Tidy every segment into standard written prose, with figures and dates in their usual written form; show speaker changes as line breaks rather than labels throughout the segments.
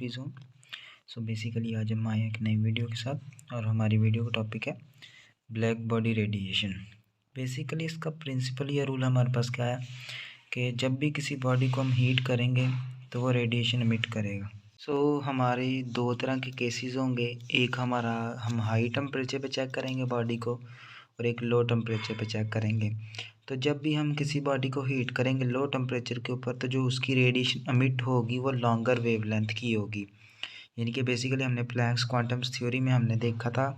Free zone. So basically आज हम आए एक नई वीडियो के साथ और हमारी वीडियो का टॉपिक है ब्लैक बॉडी रेडिएशन। बेसिकली इसका प्रिंसिपल या रूल हमारे पास क्या है कि जब भी किसी बॉडी को हम हीट करेंगे तो वो रेडिएशन एमिट करेगा। सो हमारी दो तरह के केसेस होंगे, एक हम हाई टेम्परेचर पे चेक करेंगे बॉडी को और एक लो टेम्परेचर पे चेक करेंगे। तो जब भी हम किसी बॉडी को हीट करेंगे लो टेम्परेचर के ऊपर तो जो उसकी रेडिएशन एमिट होगी वो लॉन्गर वेवलेंथ की होगी। यानी कि बेसिकली हमने प्लैंक्स क्वांटम्स थ्योरी में हमने देखा था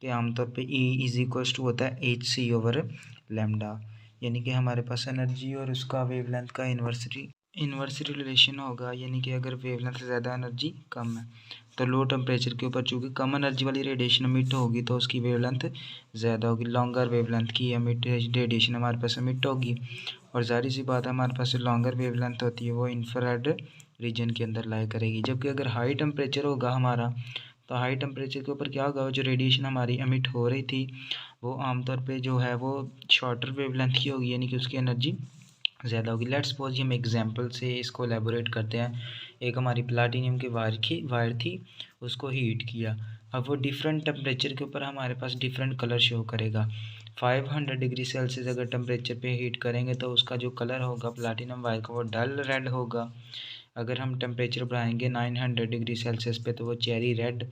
कि आमतौर पे E = होता है hc/λ, यानी कि हमारे पास एनर्जी और उसका वेवलेंथ का इन्वर्सरी रिलेशन होगा। यानी कि अगर वेवलेंथ से ज़्यादा एनर्जी कम है तो लो टेम्परेचर के ऊपर चूँकि कम एनर्जी वाली रेडिएशन एमिट होगी तो उसकी वेवलेंथ ज़्यादा होगी, लॉन्गर वेवलेंथ की रेडिएशन हमारे पास एमिट होगी। और जाहिर सी बात है हमारे पास लॉन्गर वेवलेंथ होती है वो इंफ्रारेड रीजन के अंदर लाई करेगी। जबकि अगर हाई टेम्परेचर होगा हमारा तो हाई टेम्परेचर के ऊपर क्या होगा, जो रेडिएशन हमारी एमिट हो रही थी वो आमतौर पे जो है वो शॉर्टर वेवलेंथ की होगी, यानी कि उसकी एनर्जी ज़्यादा होगी। लेट्स सपोज हम एग्जांपल से इसको एलेबोरेट करते हैं। एक हमारी प्लाटिनियम की वायर थी, उसको हीट किया। अब वो डिफरेंट टेम्परेचर के ऊपर हमारे पास डिफरेंट कलर शो करेगा। 500 डिग्री सेल्सियस अगर टेम्परेचर पे हीट करेंगे तो उसका जो कलर होगा प्लाटिनम वायर का वो डल रेड होगा। अगर हम टेम्परेचर बढ़ाएंगे 900 डिग्री सेल्सियस पे तो वो चेरी रेड,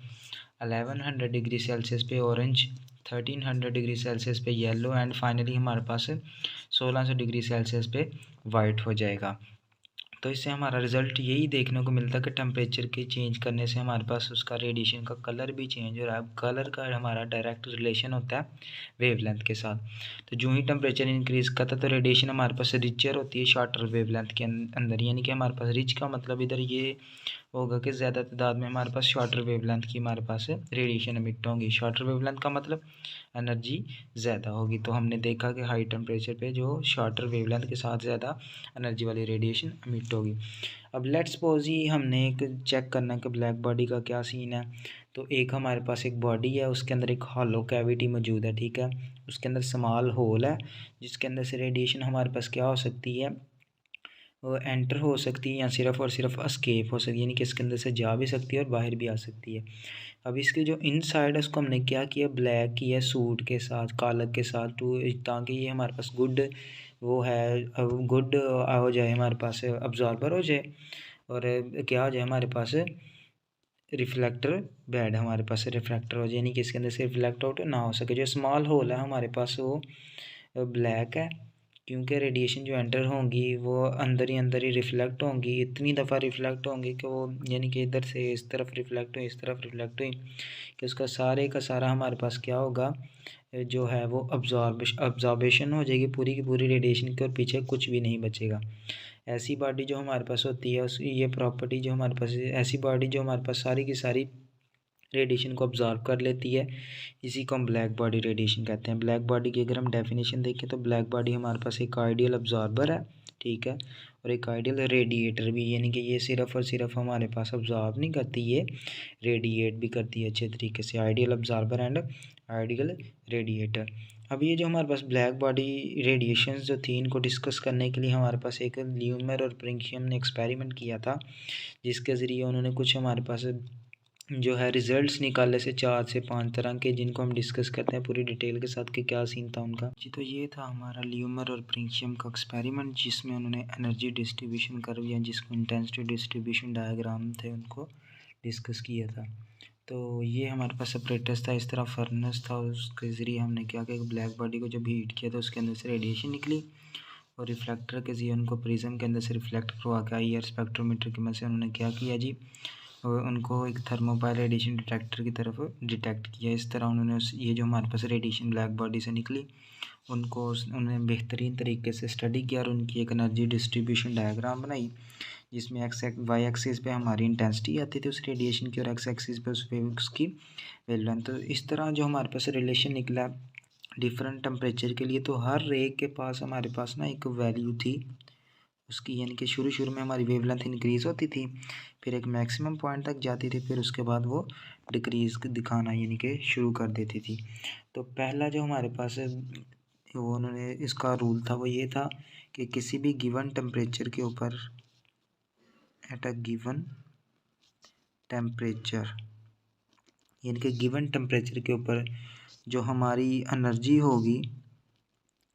1100 डिग्री सेल्सियस पे ऑरेंज, 1300 डिग्री सेल्सियस पे येलो एंड फाइनली हमारे पास 1600 डिग्री सेल्सियस पे वाइट हो जाएगा। तो इससे हमारा रिज़ल्ट यही देखने को मिलता है कि टेम्परेचर के चेंज करने से हमारे पास उसका रेडिएशन का कलर भी चेंज हो रहा है। कलर का हमारा डायरेक्ट रिलेशन होता है वेवलेंथ के साथ। तो जो ही टेम्परेचर इंक्रीज़ करता है तो रेडिएशन हमारे पास रिचर होती है शॉर्टर वेवलेंथ के अंदर, यानी कि हमारे पास रिच का मतलब इधर ये होगा कि ज़्यादा तादाद में हमारे पास शॉर्टर वेवलेंथ की हमारे पास रेडिएशन एमिट होंगी। शॉर्टर वेवलेंथ का मतलब एनर्जी ज़्यादा होगी। तो हमने देखा कि हाई टेम्परेचर पे जो शॉर्टर वेवलेंथ के साथ ज़्यादा एनर्जी वाली रेडिएशन एमिट होगी। अब लेट्स सपोज ही हमने एक चेक करना है कि ब्लैक बॉडी का क्या सीन है। तो एक हमारे पास एक बॉडी है, उसके अंदर एक हॉलो कैविटी मौजूद है, ठीक है। उसके अंदर स्मॉल होल है जिसके अंदर से रेडिएशन हमारे पास क्या हो सकती है, वो एंटर हो सकती है या सिर्फ और सिर्फ एस्केप हो सकती है, यानी कि इसके अंदर से जा भी सकती है और बाहर भी आ सकती है। अब इसके जो इनसाइड है उसको हमने क्या किया, ब्लैक किया सूट के साथ, कालक के साथ, ताकि ये हमारे पास गुड वो है गुड हो जाए, हमारे पास अब्जॉर्बर हो जाए और क्या हो जाए हमारे पास रिफ्लेक्टर बैड, हमारे पास रिफ्लेक्टर हो जाए, यानी कि इसके अंदर से रिफ्लेक्ट आउट ना हो सके। जो स्मॉल होल है हमारे पास वो ब्लैक है क्योंकि रेडिएशन जो एंटर होंगी वो अंदर ही रिफ्लेक्ट होंगी, इतनी दफ़ा रिफ्लेक्ट होंगी कि वो यानी कि इधर से इस तरफ रिफ्लेक्ट हुई, इस तरफ रिफ्लेक्ट हुई कि उसका सारे का सारा हमारे पास क्या होगा, जो है वो अब्जॉर्बेशन हो जाएगी पूरी की पूरी रेडिएशन के और पीछे कुछ भी नहीं बचेगा। ऐसी बॉडी जो हमारे पास होती है उसकी ये प्रॉपर्टी जो हमारे पास ऐसी बॉडी जो हमारे पास सारी की सारी रेडिएशन को ऑब्जॉर्व कर लेती है, इसी को हम ब्लैक बॉडी रेडिएशन कहते हैं। ब्लैक बॉडी की अगर हम डेफिनेशन देखें तो ब्लैक बॉडी हमारे पास एक आइडियल ऑब्जॉर्बर है, ठीक है, और एक आइडियल रेडिएटर भी, यानी कि ये सिर्फ और सिर्फ हमारे पास ऑब्जॉर्व नहीं करती, ये रेडिएट भी करती है अच्छे तरीके से। Ideal absorber and ideal radiator. अब ये जो हमारे पास ब्लैक बॉडी रेडिएशन जो थी इनको डिस्कस करने के लिए हमारे पास एक ल्यूमर और प्रिंकियम ने एक्सपेरिमेंट किया था, जिसके ज़रिए उन्होंने कुछ हमारे पास जो है रिजल्ट्स निकाले से 4 से 5 तरह के, जिनको हम डिस्कस करते हैं पूरी डिटेल के साथ कि क्या सीन था उनका जी। तो ये था हमारा ल्यूमर और प्रिंकियम का एक्सपेरिमेंट जिसमें उन्होंने एनर्जी डिस्ट्रीब्यूशन कर्व या जिसको इंटेंसिटी डिस्ट्रीब्यूशन डायग्राम थे उनको डिस्कस किया था। तो ये हमारे पास सेपरेटर्स था, इस तरह फर्नेस था, उसके ज़रिए हमने क्या किया, ब्लैक बॉडी को जब हीट किया तो उसके अंदर से रेडिएशन निकली और रिफ्लेक्टर के ज़रिए उनको प्रिज्म के अंदर से रिफ्लेक्ट करवा के IR स्पेक्ट्रोमीटर की मदद से उन्होंने क्या किया जी, उनको एक थर्मोपाइल रेडिएशन डिटेक्टर की तरफ डिटेक्ट किया। इस तरह उन्होंने ये जो हमारे पास रेडिएशन ब्लैक बॉडी से निकली उनको उन्होंने बेहतरीन तरीके से स्टडी किया और उनकी एक एनर्जी डिस्ट्रीब्यूशन डायग्राम बनाई जिसमें वाई एक्सिस पे हमारी इंटेंसिटी आती थी उस रेडिएशन की और एक्स एक्सिस पे उसकी वेवलेंथ। तो इस तरह जो हमारे पास रिलेशन निकला डिफरेंट टेम्परेचर के लिए, तो हर एक के पास हमारे पास ना एक वैल्यू थी उसकी, यानी कि शुरू में हमारी वेवलेंथ इंक्रीज़ होती थी, फिर एक मैक्सिमम पॉइंट तक जाती थी, फिर उसके बाद वो डिक्रीज़ दिखाना यानी कि शुरू कर देती थी। तो पहला जो हमारे पास वो उन्होंने इसका रूल था वो ये था कि किसी भी गिवन टेम्परेचर के ऊपर एट अ गिवन टेम्परेचर, यानी कि गिवन टेम्परेचर के ऊपर जो हमारी एनर्जी होगी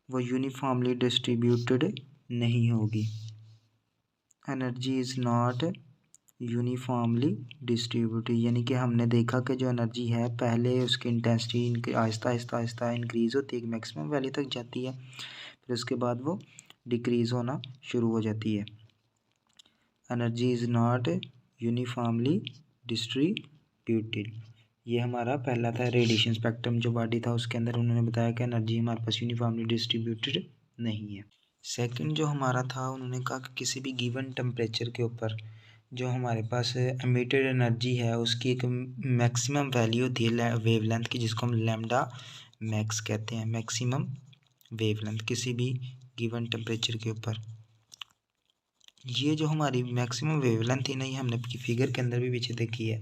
वो यूनिफॉर्मली डिस्ट्रीब्यूटेड नहीं होगी। Energy is not uniformly distributed, यानी कि हमने देखा कि जो एनर्जी है पहले उसकी इंटेंसिटी आहिस्ता आहिस्ता आहिस्ता इंक्रीज़ होती है, एक मैक्सिमम वैल्यू तक जाती है, फिर उसके बाद वो डिक्रीज़ होना शुरू हो जाती है। Energy is not uniformly distributed, ये हमारा पहला था। रेडिएशन स्पेक्ट्रम जो बॉडी था उसके अंदर उन्होंने बताया कि एनर्जी हमारे पास यूनिफॉर्मली डिस्ट्रीब्यूटेड नहीं है। सेकंड जो हमारा था, उन्होंने कहा कि किसी भी गिवन टेम्परेचर के ऊपर जो हमारे पास एमिटेड एनर्जी है उसकी एक मैक्सिमम वैल्यू होती है वेवलेंथ की, जिसको हम लैम्डा मैक्स कहते हैं, मैक्सिमम वेवलेंथ किसी भी गिवन टेम्परेचर के ऊपर। ये जो हमारी मैक्सिमम वेवलेंथ थी ना, ये हमने फिगर के अंदर भी पीछे देखी है।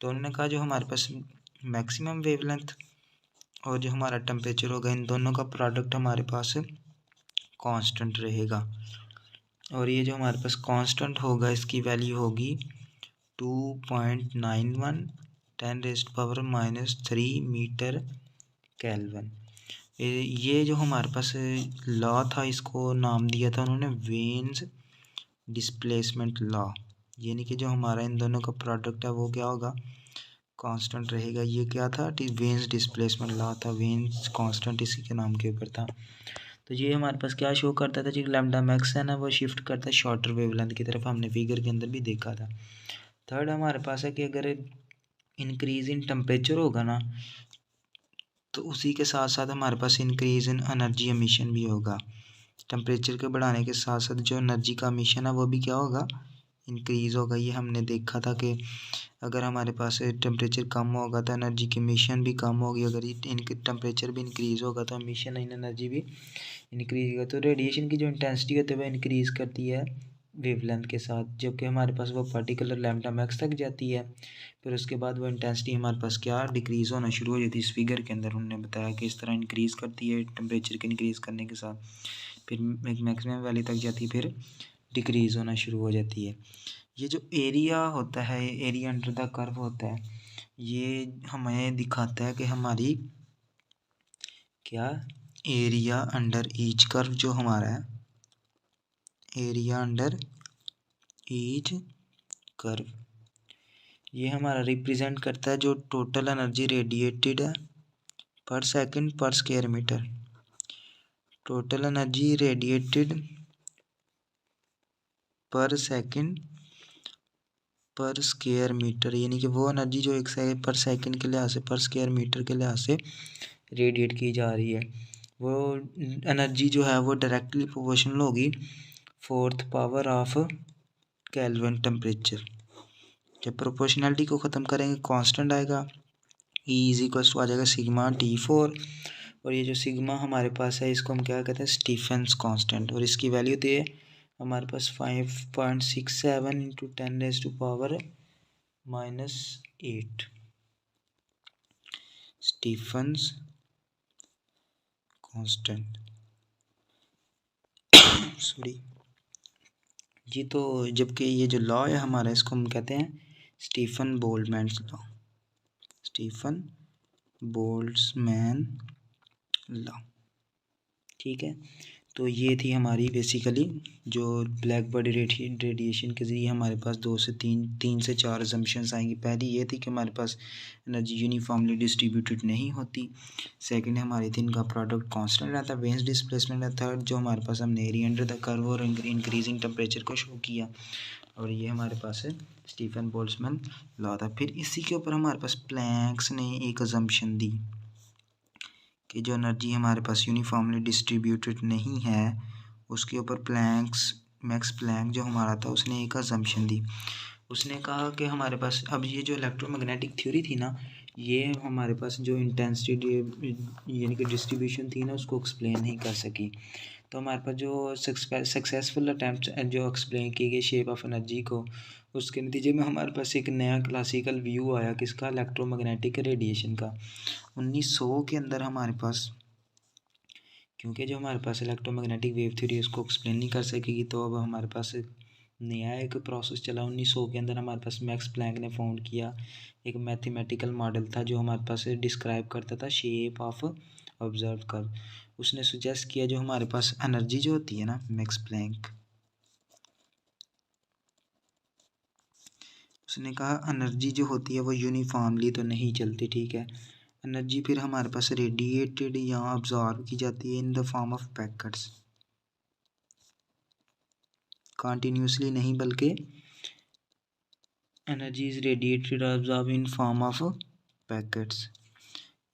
तो उन्होंने कहा जो हमारे पास मैक्सिमम वेवलेंथ और जो हमारा टेम्परेचर होगा, इन दोनों का प्रोडक्ट हमारे पास कांस्टेंट रहेगा, और ये जो हमारे पास कांस्टेंट होगा इसकी वैल्यू होगी 2.91 10⁻³ मीटर केल्विन। ये जो हमारे पास लॉ था, इसको नाम दिया था उन्होंने वेन्स डिस्प्लेसमेंट लॉ, यानी कि जो हमारा इन दोनों का प्रोडक्ट है वो क्या होगा, कांस्टेंट रहेगा। ये क्या था, वेन्स डिस्प्लेसमेंट लॉ था, वेन्स कांस्टेंट इसी के नाम के ऊपर था। तो ये हमारे पास क्या शो करता था जी, लैम्डा मैक्स है ना वो शिफ्ट करता है शॉर्टर वेवलेंथ की तरफ, हमने फिगर के अंदर भी देखा था। थर्ड हमारे पास है कि अगर इंक्रीज इन टेम्परेचर होगा ना, तो उसी के साथ साथ हमारे पास इंक्रीज इन एनर्जी एमिशन भी होगा। टेम्परेचर के बढ़ाने के साथ साथ जो एनर्जी का एमिशन है वो भी क्या होगा, इंक्रीज़ होगा। ये हमने देखा था कि अगर हमारे पास टेम्परेचर कम होगा तो एनर्जी की एमिशन भी कम होगी, अगर इनके टेम्परेचर भी इंक्रीज़ होगा तो एमिशन इन एनर्जी भी इंक्रीज होगा। तो रेडिएशन की जो इंटेंसिटी होती है वह इंक्रीज़ करती है वेवलेंथ के साथ, जबकि हमारे पास वो पर्टिकुलर लैम्डा मैक्स तक जाती है, फिर उसके बाद वो इंटेंसिटी हमारे पास क्या डिक्रीज़ होना शुरू हो जाती है। इस फिगर के अंदर उन्होंने बताया कि इस तरह इंक्रीज़ करती है टेम्परेचर के इंक्रीज़ करने के साथ, फिर एक मैक्सिमम वैल्यू तक जाती है, फिर डिक्रीज़ होना शुरू हो जाती है। ये जो एरिया होता है, एरिया अंडर द कर्व होता है, ये हमें दिखाता है कि हमारी क्या एरिया अंडर ईच कर्व जो हमारा है, एरिया अंडर ईच कर्व, ये हमारा रिप्रेजेंट करता है जो टोटल एनर्जी रेडिएटेड है per second per square metre. Total energy radiated per second per square metre, यानी कि वो एनर्जी जो एक पर सेकंड के लिहाज से, पर स्क्वायर मीटर के लिहाज से रेडिएट की जा रही है, वो एनर्जी जो है वो डायरेक्टली प्रोपोर्शनल होगी 4th power of kelvin temperature. जब प्रोपोर्शनलिटी को ख़त्म करेंगे कांस्टेंट आएगा, E = आ जाएगा सिग्मा T4, और ये जो सिग्मा हमारे पास है इसको हम क्या कहते हैं, स्टीफेंस कांस्टेंट, और इसकी वैल्यू तो है हमारे पास 5.67 × 10⁻⁻8 स्टीफेंस कांस्टेंट सॉरी जी। तो जबकि ये जो लॉ है हमारा, इसको हम कहते हैं Stefan Boltzmann law, Stefan Boltzmann law, ठीक है। तो ये थी हमारी बेसिकली जो ब्लैक बॉडी रेडिएशन के ज़रिए हमारे पास 3 से 4 अजम्पशंस आएंगी। पहली ये थी कि हमारे पास एनर्जी यूनिफॉर्मली डिस्ट्रीब्यूटेड नहीं होती। सेकंड हमारी थी इनका प्रोडक्ट कांस्टेंट रहता है, वेन्स डिस्प्लेसमेंट है। थर्ड जो हमारे पास हमने एरिया अंडर द कर्व और इंक्रीजिंग टेम्परेचर को शो किया, और ये हमारे पास है स्टीफन बोल्ट्जमैन लॉ था। फिर इसी के ऊपर हमारे पास प्लैंक्स ने एक अजम्पशन दी कि जो एनर्जी हमारे पास यूनिफॉर्मली डिस्ट्रीब्यूटेड नहीं है, उसके ऊपर मैक्स प्लैंक जो हमारा था उसने एक अजम्पशन दी। उसने कहा कि हमारे पास अब ये जो इलेक्ट्रोमैग्नेटिक थ्योरी थी ना, ये हमारे पास जो इंटेंसिटी यानी कि डिस्ट्रीब्यूशन थी ना उसको एक्सप्लेन नहीं कर सकी। तो हमारे पास जो सक्सेसफुल अटैम्प्ट जो एक्सप्लेन की गई शेप ऑफ एनर्जी को, उसके नतीजे में हमारे पास एक नया क्लासिकल व्यू आया किसका, इलेक्ट्रोमैग्नेटिक रेडिएशन का। 1900 के अंदर हमारे पास, क्योंकि जो हमारे पास इलेक्ट्रोमैग्नेटिक वेव थ्योरी उसको एक्सप्लेन नहीं कर सकेगी, तो अब हमारे पास नया एक प्रोसेस चला 1900 के अंदर, हमारे पास मैक्स प्लैंक ने फाउंड किया। एक मैथमेटिकल मॉडल था जो हमारे पास डिस्क्राइब करता था शेप ऑफ ऑब्जर्व कर्व। उसने सुजेस्ट किया जो हमारे पास एनर्जी जो होती है ना, मैक्स प्लैंक, उसने कहा एनर्जी जो होती है वो यूनिफॉर्मली तो नहीं चलती, ठीक है। एनर्जी फिर हमारे पास रेडिएटेड या ऑब्जॉर्व की जाती है in the form of packets, continuously नहीं बल्कि energy is radiated observe in form of packets,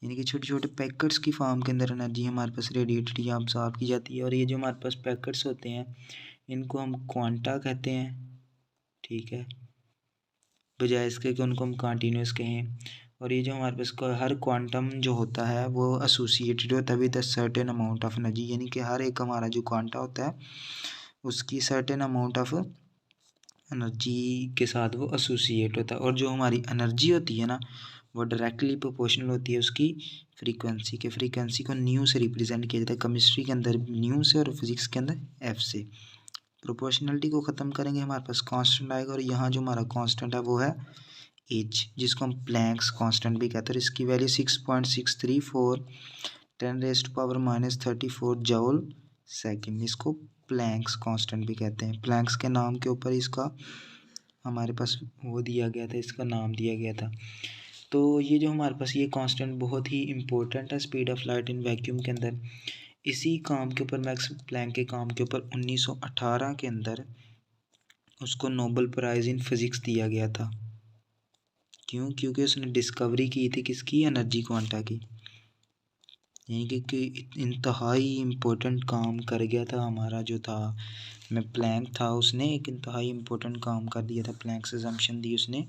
यानी कि छोटे छोटे पैकेट्स की फॉर्म के अंदर एनर्जी हमारे पास रेडिएटेड या ऑब्जॉर्व की जाती है। और ये जो हमारे पास पैकेट्स होते हैं इनको हम क्वांटा कहते हैं, ठीक है, बजाय इसके कि उनको हम कॉन्टीन्यूस कहें। और ये जो हमारे पास हर क्वांटम जो होता है वो एसोसिएटेड होता है with a certain amount of energy, यानी कि हर एक हमारा जो क्वांटा होता है उसकी सर्टेन अमाउंट ऑफ एनर्जी के साथ वो एसोसिएट होता है। और जो हमारी एनर्जी होती है ना वो डायरेक्टली प्रोपोर्शनल होती है उसकी फ्रीक्वेंसी के। फ्रीक्वेंसी को न्यू से रिप्रेजेंट किया जाता है, केमिस्ट्री के अंदर न्यू से और फिजिक्स के अंदर एफ से। प्रोपोर्शनलिटी को ख़त्म करेंगे हमारे पास कांस्टेंट आएगा, और यहाँ जो हमारा कांस्टेंट है वो है एच, जिसको हम प्लैंक्स कांस्टेंट भी कहते हैं। इसकी वैल्यू 6.634 10⁻⁻34 जूल सेकंड, इसको प्लैंक्स कांस्टेंट भी कहते हैं। प्लैंक्स के नाम के ऊपर इसका हमारे पास वो दिया गया था, इसका नाम दिया गया था। तो ये जो हमारे पास ये कांस्टेंट बहुत ही इंपॉर्टेंट है speed of light in vacuum के अंदर। इसी काम के ऊपर, मैक्स प्लैंक के काम के ऊपर 1918 के अंदर उसको नोबेल प्राइज़ इन फिज़िक्स दिया गया था। क्यों? क्योंकि उसने डिस्कवरी की थी किसकी, एनर्जी क्वांटा की, यानी कि इंतहाई इम्पोर्टेंट काम कर गया था हमारा जो था मैं प्लैंक था, उसने एक इंतहाई इम्पोर्टेंट काम कर दिया था। प्लैंक्स असम्पशन दी उसने,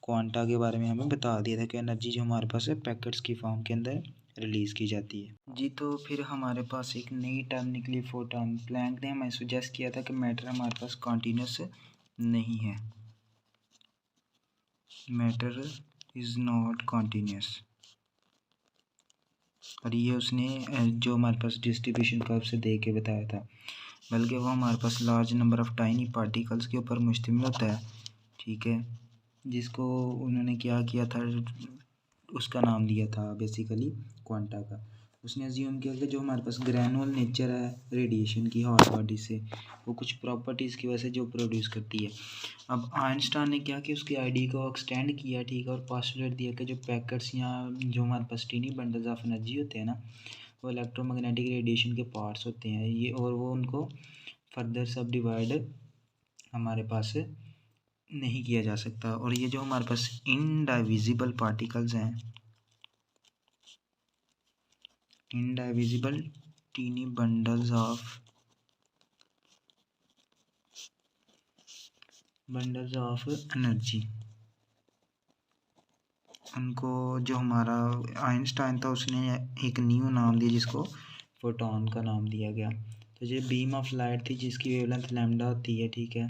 क्वांटा के बारे में हमें बता दिया था कि एनर्जी जो हमारे पास है पैकेट्स की फॉर्म के अंदर रिलीज़ की जाती है जी। तो फिर हमारे पास एक नई टर्म निकली फोटॉन। प्लैंक ने हमें सुजेस्ट किया था कि मैटर हमारे पास कॉन्टीन्यूस नहीं है, मैटर इज़ नॉट कॉन्टीन्यूस। और ये उसने जो हमारे पास डिस्ट्रीब्यूशन कर्व से दे के बताया था, बल्कि वो हमारे पास large number of tiny particles के ऊपर मुश्तमिल होता है, ठीक है, जिसको उन्होंने क्या किया था, उसका नाम दिया था बेसिकली क्वांटा का। उसने अज्यूम किया कि जो हमारे पास ग्रैनुअल नेचर है रेडिएशन की हॉट बॉडी से, वो कुछ प्रॉपर्टीज़ की वजह से जो प्रोड्यूस करती है। अब आइंस्टाइन ने क्या किया, उसकी आइडिया को एक्सटेंड किया, ठीक है, और पोस्टुलेट दिया कि जो पैकेट्स या जो हमारे पास टीनी बंडल्स ऑफ एनर्जी होते हैं ना, वो इलेक्ट्रोमैग्नेटिक रेडिएशन के पार्ट्स होते हैं ये, और वो उनको फर्दर सब डिवाइड हमारे पास नहीं किया जा सकता। और ये जो हमारे पास इनडाइविजिबल पार्टिकल्स हैं, इनडाइविजिबल टीनी बंडल्स ऑफ एनर्जी, उनको जो हमारा आइंस्टाइन था उसने एक न्यू नाम दिया जिसको फोटॉन का नाम दिया गया। तो ये बीम ऑफ लाइट थी जिसकी वेवलेंथ लैम्डा होती है, ठीक है,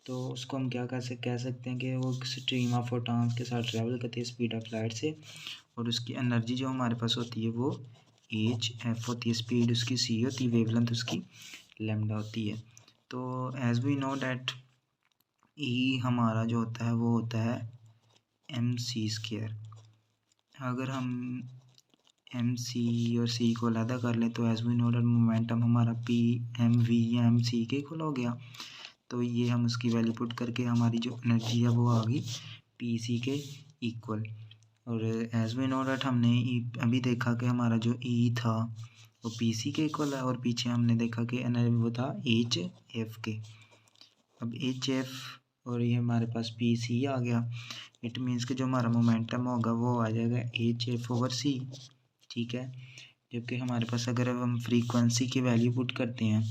तो उसको हम क्या कह सकते हैं कि वो स्ट्रीम ऑफ फोटॉन्स के साथ ट्रैवल करती है स्पीड ऑफ लाइट से, और उसकी एनर्जी जो हमारे पास होती है वो एच एफ होती है, स्पीड उसकी सी होती है, वेवलेंथ उसकी लैम्डा होती है। तो एज वी नो डैट ई हमारा जो होता है वो होता है एम सी स्क्वायर। अगर हम एम सी और सी को अलहदा कर लें तो as we know that momentum हमारा पी एम वी या एम सी के इक्वल हो गया। तो ये हम उसकी वैल्यू पुट करके हमारी जो एनर्जी है वो आ गई पी सी के इक्वल। और एज वी नो डैट हमने अभी देखा कि हमारा जो ई था वो पी सी के इक्वल है, और पीछे हमने देखा कि वो था एच एफ के। अब एच एफ और ये हमारे पास पी सी आ गया, इट मीन्स कि जो हमारा मोमेंटम होगा वो आ जाएगा एच एफ ओवर सी, ठीक है। जबकि हमारे पास अगर अब हम फ्रीक्वेंसी की वैल्यू पुट करते हैं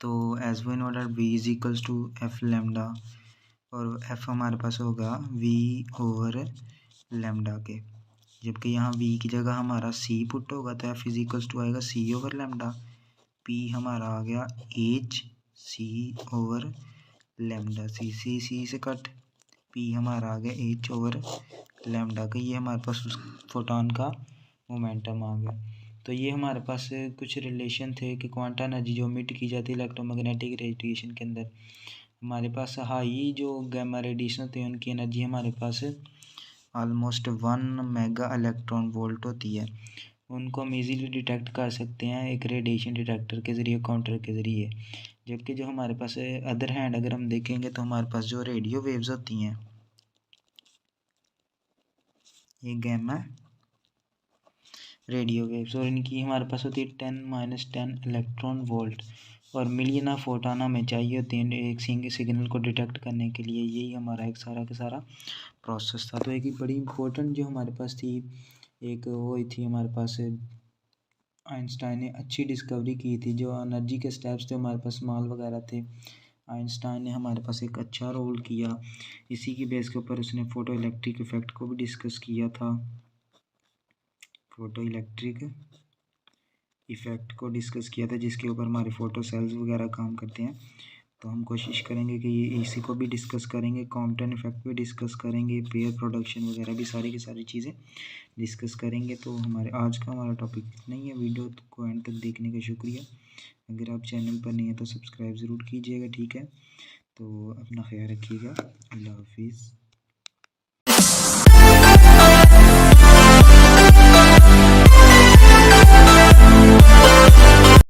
तो as we know that V is equals to F lambda, और एफ हमारे पास होगा वी ओवर लेमडा के। जबकि यहाँ वी की जगह हमारा सी पुट होगा तो एफ इज इक्वल्स टू आएगा सी ओवर लेमडा। पी हमारा आ गया एच सी ओवर लेमडा, सी से कट, पी हमारा आ गया एच ओवर लेमडा का। ये हमारे पास उस फोटॉन का मोमेंटम आ गया। तो ये हमारे पास कुछ रिलेशन थे कि क्वांटम एनर्जी जो मिट की जाती है इलेक्ट्रोमैग्नेटिक रेडिएशन के अंदर, हमारे पास हाई जो गैमा रेडिएशन होती है उनकी एनर्जी हमारे पास ऑलमोस्ट 1 मेगा इलेक्ट्रॉन वोल्ट होती है। उनको हम इजीली डिटेक्ट कर सकते हैं एक रेडिएशन डिटेक्टर के ज़रिए, काउंटर के ज़रिए। जबकि जो हमारे पास अदर हैंड अगर हम देखेंगे तो हमारे पास जो रेडियो वेव्स होती हैं, ये गैमा रेडियो वेव्स, और इनकी हमारे पास होती है 10 - 10 इलेक्ट्रॉन वोल्ट, और मिलियन ऑफ फोटॉन हमें चाहिए होते हैं एक सिग्नल को डिटेक्ट करने के लिए। यही हमारा एक सारा का सारा प्रोसेस था। तो एक बड़ी इंपॉर्टेंट जो हमारे पास थी, एक वो थी हमारे पास, आइंस्टाइन ने अच्छी डिस्कवरी की थी। जो एनर्जी के स्टेप्स थे हमारे पास, स्मॉल वगैरह थे, आइंस्टाइन ने हमारे पास एक अच्छा रोल किया। इसी की बेस के ऊपर उसने फोटो इलेक्ट्रिक इफ़ेक्ट को भी डिस्कस किया था। फोटो इलेक्ट्रिक इफ़ेक्ट को डिस्कस किया था जिसके ऊपर हमारे फ़ोटो सेल्स वगैरह काम करते हैं। तो हम कोशिश करेंगे कि ये इसी को भी डिस्कस करेंगे, कॉम्पटन इफ़ेक्ट भी डिस्कस करेंगे, पेयर प्रोडक्शन वगैरह भी सारी की सारी चीज़ें डिस्कस करेंगे। तो हमारे आज का हमारा टॉपिक इतना ही है। वीडियो को एंड तक देखने का शुक्रिया। अगर आप चैनल पर नहीं है तो सब्सक्राइब ज़रूर कीजिएगा, ठीक है। तो अपना ख्याल रखिएगा। अल्लाह हाफिज़।